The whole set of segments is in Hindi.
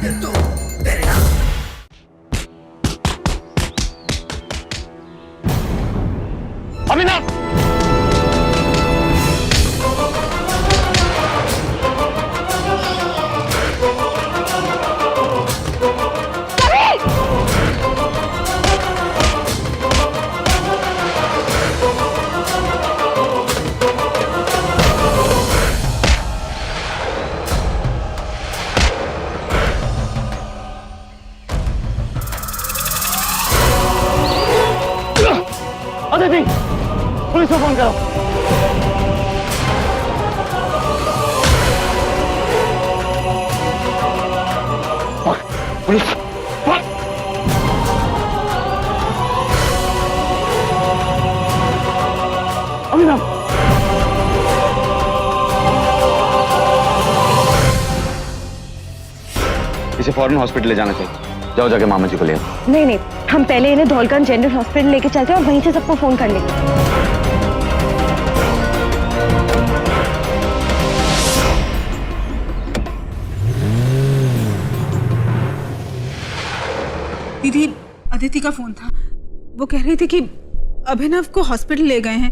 दे तू तेरे नाम। अभिनव, अदिति, पुलिस को फोन करो। पुलिस, अभिनव, इसे फौरन हॉस्पिटल ले जाना चाहिए। जाओ जाके मामा जी को ले आओ। नहीं नहीं, हम पहले इन्हें धौलगंज जनरल हॉस्पिटल लेके चलते हैं और वहीं से सबको फोन कर लेंगे। दीदी, अदिति का फोन था। वो कह रही थी कि अभिनव को हॉस्पिटल ले गए हैं,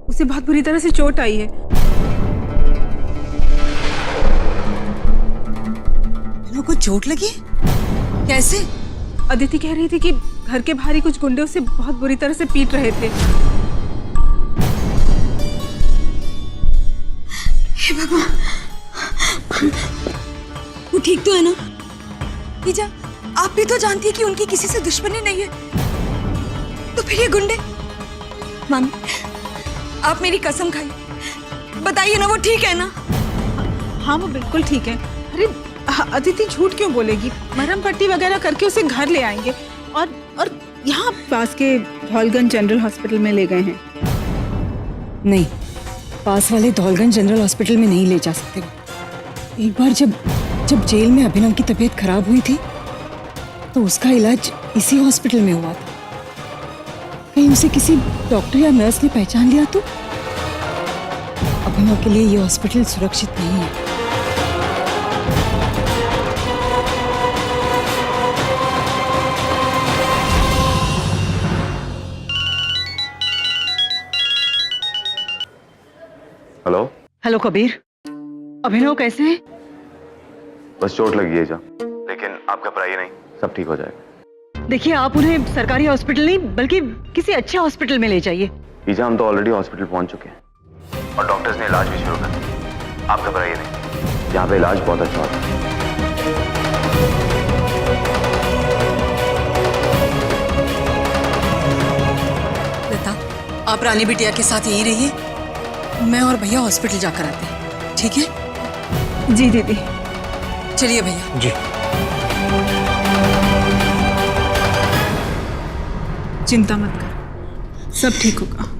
उसे बहुत बुरी तरह से चोट आई है। अभिनव को चोट लगी? कैसे? अदिति कह रही थी कि घर के बाहर ही कुछ गुंडे उसे बहुत बुरी तरह से पीट रहे थे। हे भगवान, वो ठीक तो है ना? ईजा, आप भी तो जानती है कि उनकी किसी से दुश्मनी नहीं है, तो फिर ये गुंडे? मामी, आप मेरी कसम खाइए, बताइए ना वो ठीक है ना? हाँ, वो बिल्कुल ठीक है। अरे अदिति झूठ क्यों बोलेगी? मरहम पट्टी वगैरह करके उसे घर ले आएंगे और यहाँ पास के धौलगंज जनरल हॉस्पिटल में ले गए हैं। नहीं, पास वाले धौलगंज जनरल हॉस्पिटल में नहीं ले जा सकते। एक बार जब जेल में अभिनव की तबीयत खराब हुई थी तो उसका इलाज इसी हॉस्पिटल में हुआ था। कहीं उसे किसी डॉक्टर या नर्स ने पहचान लिया तो? अभिनव के लिए ये हॉस्पिटल सुरक्षित नहीं है। हेलो। हेलो कबीर, अभिनव कैसे हैं? बस चोट लगी है जा, लेकिन आप घबराइए नहीं, सब ठीक हो जाएगा। देखिए, आप उन्हें सरकारी हॉस्पिटल नहीं बल्कि किसी अच्छे हॉस्पिटल में ले जाइए। ईजा, हम तो ऑलरेडी हॉस्पिटल पहुंच चुके हैं और डॉक्टर्स ने इलाज भी शुरू कर दिया। आप घबराइए नहीं, यहाँ पे इलाज बहुत अच्छा होता है। लता, आप रानी बिटिया के साथ यहीं रहिए, मैं और भैया हॉस्पिटल जाकर आते हैं, ठीक है? जी दीदी। चलिए भैया। जी। चिंता मत कर, सब ठीक होगा।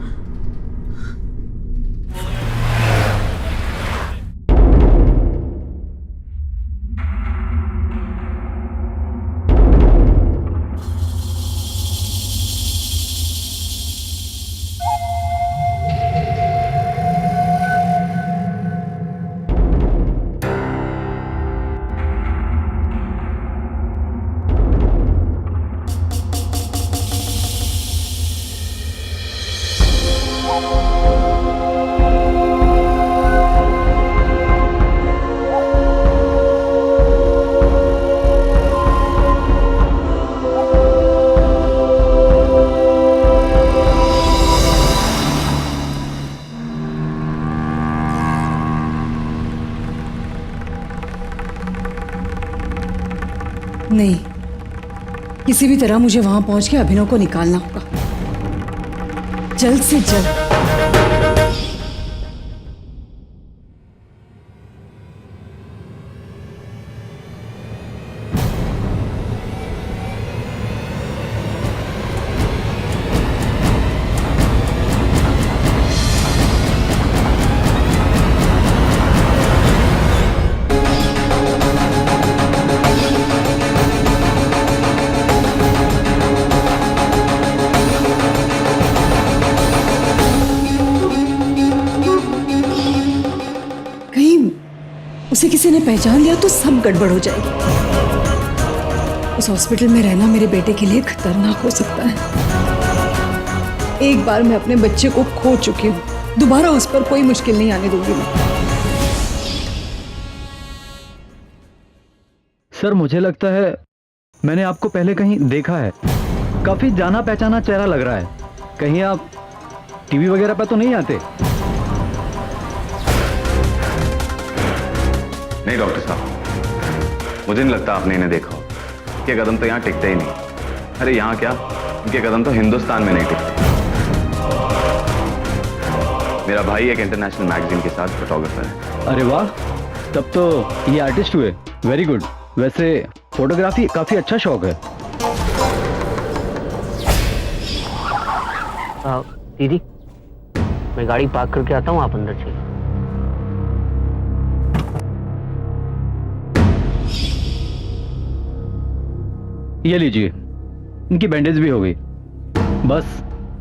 नहीं, किसी भी तरह मुझे वहां पहुंच के अभिनव को निकालना होगा, जल्द से जल्द। उसे किसी ने पहचान लिया तो सब गड़बड़ हो जाएगी। उस हॉस्पिटल में रहना मेरे बेटे के लिए खतरनाक हो सकता है। एक बार मैं अपने बच्चे को खो चुकी हूँ, दोबारा उस पर कोई मुश्किल नहीं आने दूंगी मैं। सर मुझे लगता है मैंने आपको पहले कहीं देखा है। काफी जाना पहचाना चेहरा लग रहा है। कहीं आप टीवी वगैरह पे तो नहीं आते? नहीं डॉक्टर साहब, मुझे नहीं लगता आपने इन्हें देखा हो। इनके कदम तो यहाँ टिकते ही नहीं। अरे यहाँ क्या, इनके कदम तो हिंदुस्तान में नहीं टिकते। मेरा भाई एक इंटरनेशनल मैगजीन के साथ फोटोग्राफर है। अरे वाह, तब तो ये आर्टिस्ट हुए। Very good. वैसे फोटोग्राफी काफी अच्छा शौक है। दीदी, मैं गाड़ी पार्क करके आता हूँ, आप अंदर चलिए। ये लीजिए, इनकी बैंडेज भी हो गई, बस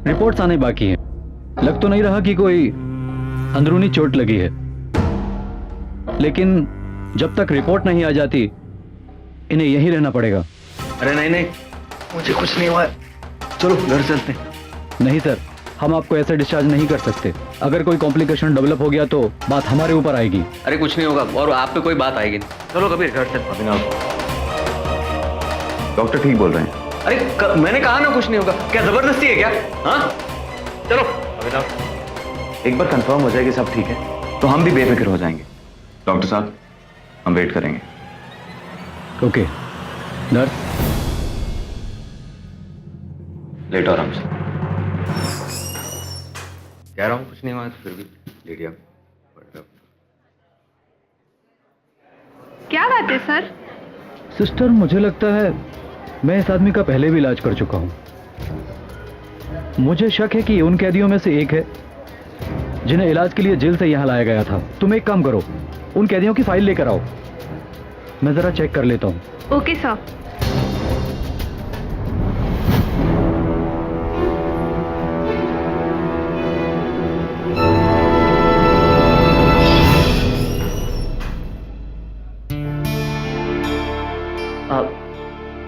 रिपोर्ट्स आने बाकी हैं। लग तो नहीं रहा कि कोई अंदरूनी चोट लगी है, लेकिन जब तक रिपोर्ट नहीं आ जाती इन्हें यहीं रहना पड़ेगा। अरे नहीं नहीं, मुझे कुछ नहीं हुआ है, चलो घर चलते हैं। नहीं सर, हम आपको ऐसे डिस्चार्ज नहीं कर सकते। अगर कोई कॉम्प्लिकेशन डेवलप हो गया तो बात हमारे ऊपर आएगी। अरे कुछ नहीं होगा और आप पे कोई बात आएगी नहीं। चलो कबीर घर चलते हैं। अभिनव, डॉक्टर ठीक बोल रहे हैं। अरे मैंने कहा ना कुछ नहीं होगा, क्या जबरदस्ती है क्या? हाँ चलो अभिनव, एक बार कंफर्म हो जाए कि सब ठीक है तो हम भी बेफिक्र हो जाएंगे। डॉक्टर साहब, हम वेट करेंगे। ओके नर्स, लेट आराम से। कह रहा हूँ कुछ नहीं हुआ तो फिर भी लेट गया। क्या बात है सर? सिस्टर मुझे लगता है मैं इस आदमी का पहले भी इलाज कर चुका हूं। मुझे शक है कि ये उन कैदियों में से एक है जिन्हें इलाज के लिए जेल से यहां लाया गया था। तुम एक काम करो, उन कैदियों की फाइल लेकर आओ, मैं जरा चेक कर लेता हूं। Okay sir.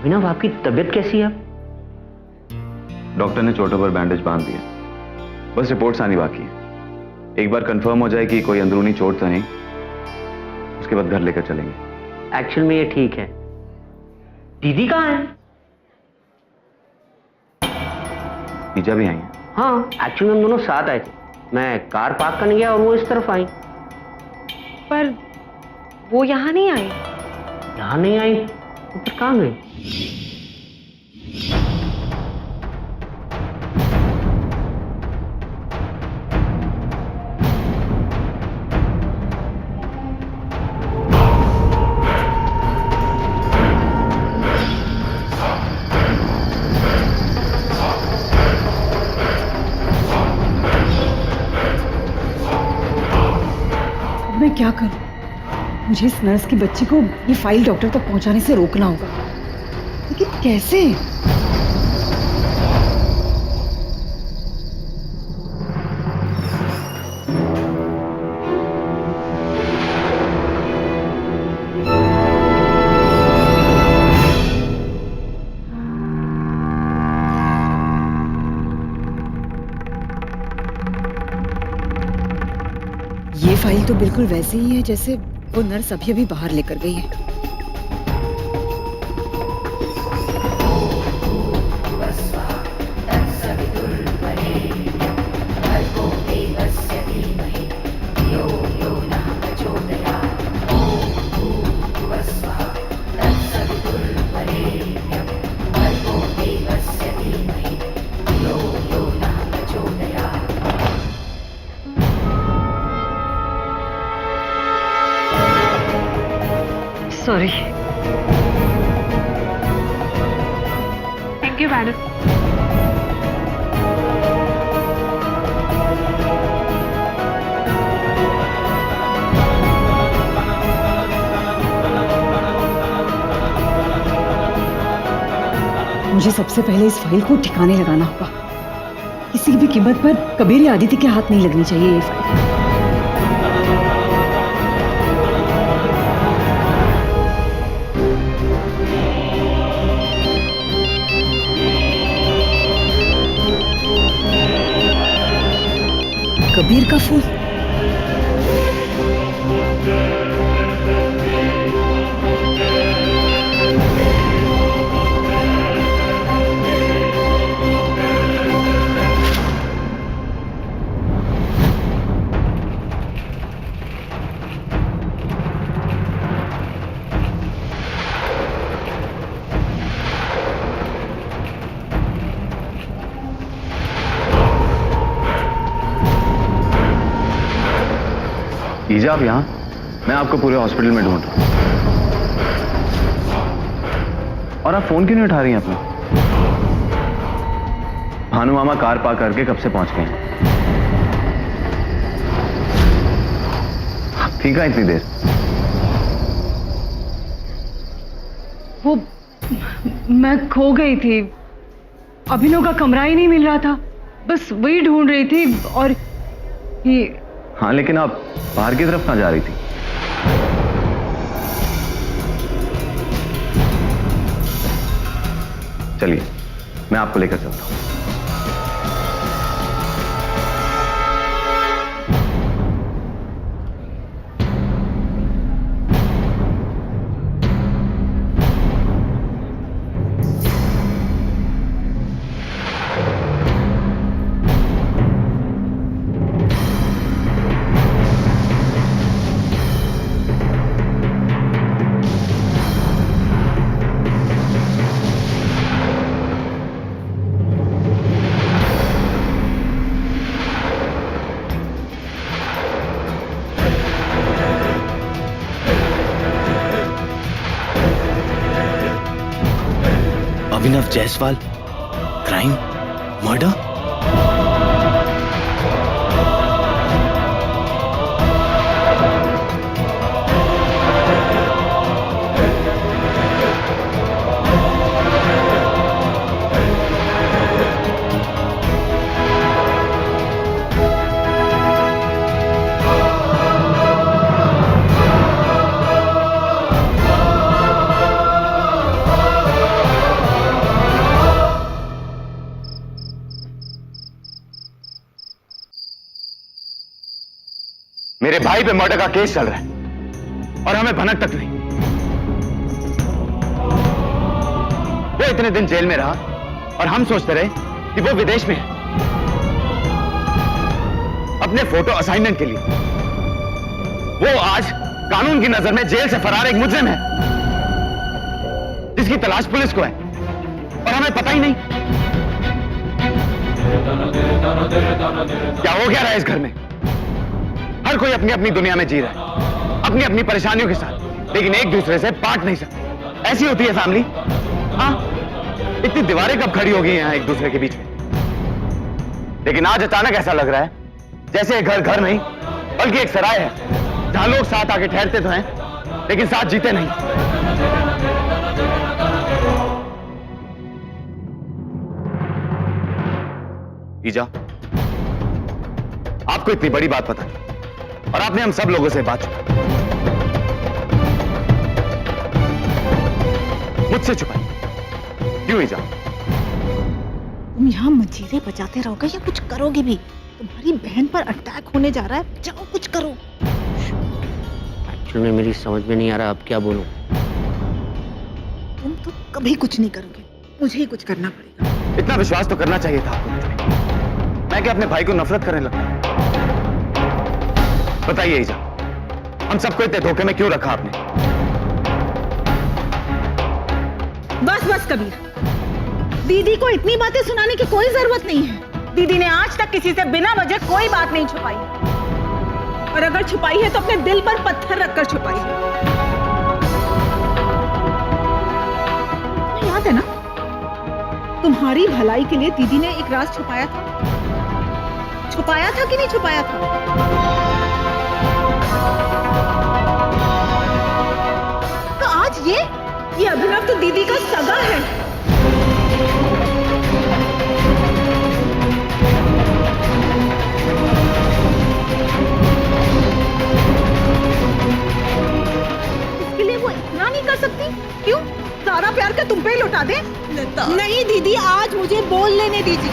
विनव, आपकी तबीयत कैसी है? डॉक्टर ने चोटों पर बैंडेज बांध दिया, बस रिपोर्ट्स आनी बाकी है। एक बार कंफर्म हो जाए कि कोई अंदरूनी चोट तो नहीं, उसके बाद घर लेकर चलेंगे। एक्चुअल में ये ठीक है। दीदी कहाँ है? नीचा भी आई है। हाँ, एक्चुअली हम दोनों साथ आए थे। मैं कार पार्क करने गया और वो इस तरफ आई। पर वो यहाँ नहीं आई। यहाँ नहीं आई तो फिर कहाँ गई? मैं क्या करूं? मुझे इस नर्स की बच्ची को ये फाइल डॉक्टर तक पहुंचाने से रोकना होगा, लेकिन कैसे? ये फाइल तो बिल्कुल वैसे ही है जैसे वो नर्स अभी अभी बाहर लेकर गई है। सॉरी। Thank you madam. मुझे सबसे पहले इस फाइल को ठिकाने लगाना होगा। किसी भी कीमत पर कबीर या आदित्य के हाथ नहीं लगनी चाहिए ये फाइल। कबीर का फोन। ईजा, आप यहाँ? मैं आपको पूरे हॉस्पिटल में ढूंढ रहा हूँ। और आप फोन क्यों नहीं उठा रही हैं अपना? भानु मामा कार पार्क करके कब से पहुंच गए हैं? आप ठीक है इतनी देर? वो मैं खो गई थी, अभिनव का कमरा ही नहीं मिल रहा था, बस वही ढूंढ रही थी। और ये हाँ, लेकिन आप बाहर की तरफ कहाँ जा रही थी? चलिए, मैं आपको लेकर चलता हूं। अभिनव जायसवाल, क्राइम, मर्डर। मेरे भाई पे मर्डर का केस चल रहा है और हमें भनक तक नहीं। वो इतने दिन जेल में रहा और हम सोचते रहे कि वो विदेश में है अपने फोटो असाइनमेंट के लिए। वो आज कानून की नजर में जेल से फरार एक मुजरिम है जिसकी तलाश पुलिस को है और हमें पता ही नहीं। क्या हो गया रहा है इस घर में? हर कोई अपनी अपनी दुनिया में जी रहा है, अपनी अपनी परेशानियों के साथ, लेकिन एक दूसरे से बांट नहीं सकते। ऐसी होती है फैमिली। हाँ, इतनी दीवारें कब खड़ी हो गई हैं एक दूसरे के बीच में? लेकिन आज अचानक ऐसा लग रहा है जैसे ये घर घर नहीं बल्कि एक सराय है जहां लोग साथ आके ठहरते तो हैं लेकिन साथ जीते नहीं। ईजा, आपको इतनी बड़ी बात पता नहीं और आपने हम सब लोगों से बात छुपाई, मुझसे छुपाई। क्यों ईजा? तुम यहाँ मंजीरे बजाते रहोगे या कुछ करोगे भी? तुम्हारी बहन पर अटैक होने जा रहा है, जाओ कुछ करो। एक्चुअली में मेरी समझ में नहीं आ रहा अब क्या बोलूं। तुम तो कभी कुछ नहीं करोगे, मुझे ही कुछ करना पड़ेगा। इतना विश्वास तो करना चाहिए था आपको। मैं क्या अपने भाई को नफरत करने लगा? बताइए ईजा, हम सबको इतने धोखे में क्यों रखा आपने? बस बस कबीर, दीदी को इतनी बातें सुनाने की कोई जरूरत नहीं है। दीदी ने आज तक किसी से बिना वजह कोई बात नहीं छुपाई, और अगर छुपाई है तो अपने दिल पर पत्थर रखकर छुपाई है। तुम्हें याद है ना, तुम्हारी भलाई के लिए दीदी ने एक राज छुपाया था। छुपाया था कि नहीं छुपाया था? तो आज ये अभिनव तो दीदी का सगा है। इसके लिए वो इतना नहीं कर सकती? क्यों? सारा प्यार का तुम पे ही लुटा दे? नहीं दीदी, आज मुझे बोल लेने दीजिए।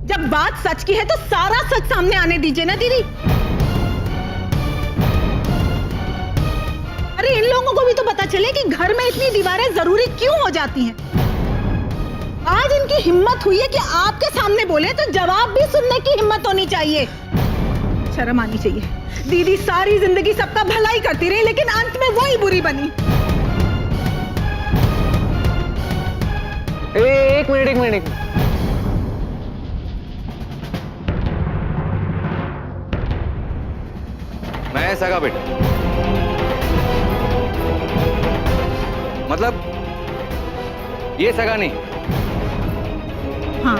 जब जब बात सच की है तो सारा सच सामने आने दीजिए ना दीदी। अरे इन लोगों को भी तो पता चले कि घर में इतनी दीवारें जरूरी क्यों हो जाती हैं। आज इनकी हिम्मत हुई है कि आपके सामने बोले तो जवाब भी सुनने की हिम्मत होनी चाहिए। शर्म आनी चाहिए। दीदी सारी जिंदगी सबका भलाई करती रही लेकिन अंत में वही बुरी बनी। एक मिनट। मैं सगा बेटा, मतलब ये सगा नहीं। हाँ,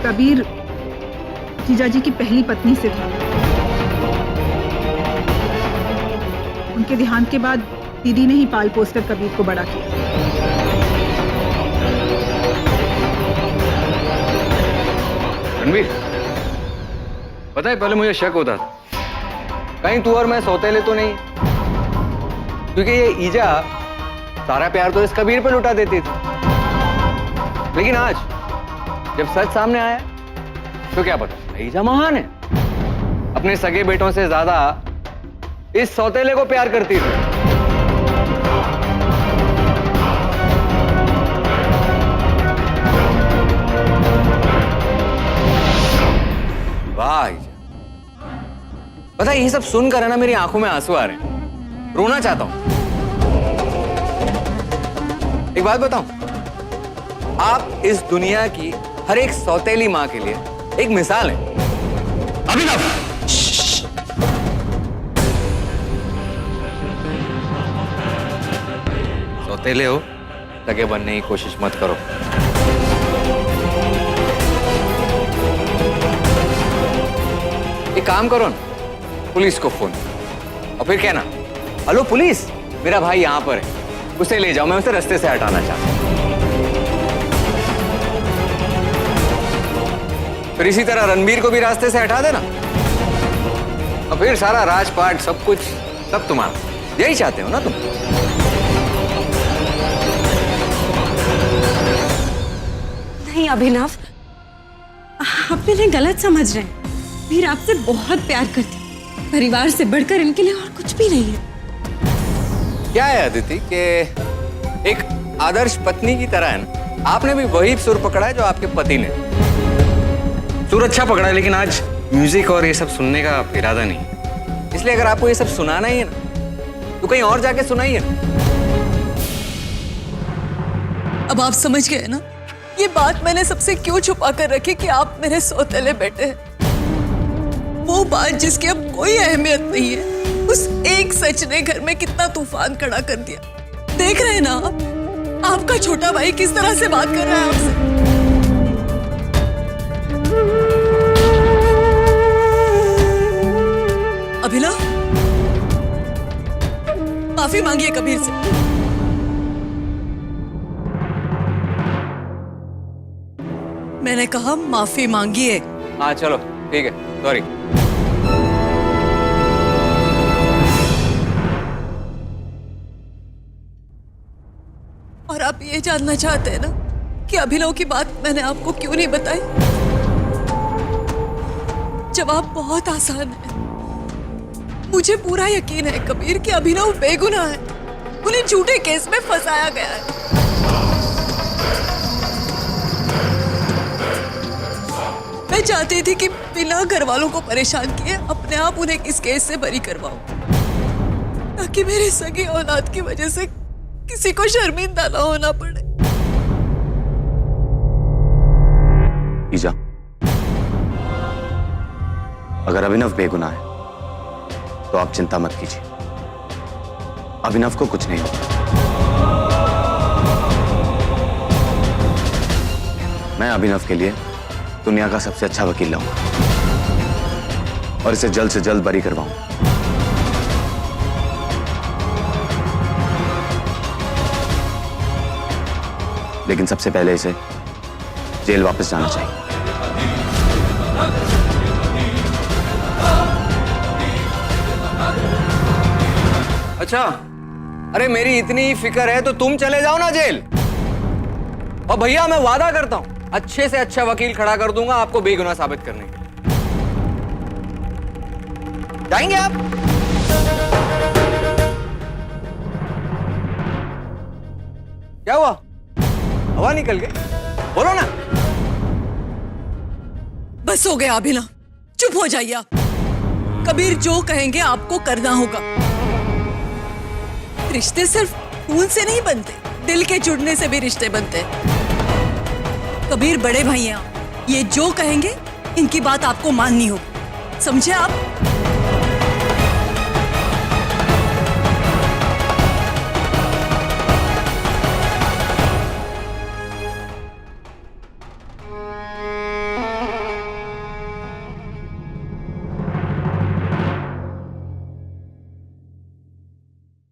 कबीर जीजाजी की पहली पत्नी से था। उनके देहांत के बाद दीदी ने ही पाल पोस कर कबीर को बड़ा किया। रणवीर, पता है पहले मुझे शक होता था कहीं तू और मैं सौतेले तो नहीं, क्योंकि ये ईजा सारा प्यार तो इस कबीर पे लुटा देती थी। लेकिन आज जब सच सामने आया तो क्या पता ईजा महान है, अपने सगे बेटों से ज्यादा इस सौतेले को प्यार करती थी। वाह ईजा, पता है ये सब सुनकर है ना मेरी आंखों में आंसू आ रहे हैं, रोना चाहता हूं। एक बात बताऊं, आप इस दुनिया की हर एक सौतेली मां के लिए एक मिसाल है। अभिनव, सौतेले हो सगे बनने की कोशिश मत करो। एक काम करो ना, पुलिस को फोन और फिर कहना, हेलो पुलिस, मेरा भाई यहां पर है, उसे ले जाओ, मैं उसे रास्ते से हटाना चाहता हूं। फिर इसी तरह रणबीर को भी रास्ते से हटा देना और फिर सारा राजपाट सब कुछ सब तुम्हारा। यही चाहते हो ना तुम? नहीं अभिनव, आप इन्हें गलत समझ रहे हैं। वीर आपसे बहुत प्यार करती है, परिवार से बढ़कर इनके लिए और कुछ भी नहीं है। क्या है अदिति कि एक आदर्श पत्नी की तरह है ना, आपने भी वही सुर पकड़ा है जो आपके पति ने। सुर अच्छा पकड़ा है, लेकिन आज म्यूजिक और ये सब सुनने का इरादा नहीं। इसलिए अगर आपको ये सब सुनाना ही है ना तो कहीं और जाके सुनाइए। अब आप समझ गए ना, ये बात मैंने सबसे क्यों छुपा कर रखी कि आप मेरे सौतेले बेटे हैं। वो बात जिसकी अब कोई अहमियत नहीं है, उस एक सच ने घर में कितना तूफान खड़ा कर दिया। देख रहे हैं ना आप, आपका छोटा भाई किस तरह से बात कर रहा है आपसे। अभिनव, माफी मांगिए कबीर से। मैंने कहा माफी मांगिए। हाँ चलो ठीक है, सॉरी। और आप ये जानना चाहते हैं ना कि अभिनव की बात मैंने आपको क्यों नहीं बताई? जवाब बहुत आसान है। मुझे पूरा यकीन है कबीर कि अभिनव बेगुनाह है, उन्हें झूठे केस में फंसाया गया है। मैं चाहती थी कि बिना घर वालों को परेशान किए अपने आप उन्हें इस केस से बरी करवाऊं, ताकि मेरे सगी औलाद की वजह से किसी को शर्मिंदा ना होना पड़े। ईजा, अगर अभिनव बेगुनाह है तो आप चिंता मत कीजिए, अभिनव को कुछ नहीं होगा। मैं अभिनव के लिए दुनिया का सबसे अच्छा वकील लाऊंगा और इसे जल्द से जल्द बरी करवाऊंगा। लेकिन सबसे पहले इसे जेल वापस जाना चाहिए। अच्छा, अरे मेरी इतनी फिक्र है तो तुम चले जाओ ना जेल। और भैया मैं वादा करता हूं अच्छे से अच्छा वकील खड़ा कर दूंगा आपको बेगुनाह साबित करने के लिए। जाएंगे आप? क्या हुआ? हवा निकल गई? बोलो ना। बस हो गया अभिनव, चुप हो जाइए आप। कबीर जो कहेंगे आपको करना होगा। रिश्ते सिर्फ खून से नहीं बनते, दिल के जुड़ने से भी रिश्ते बनते हैं। कबीर बड़े भाई हैं आप, ये जो कहेंगे इनकी बात आपको माननी होगी, समझे आप?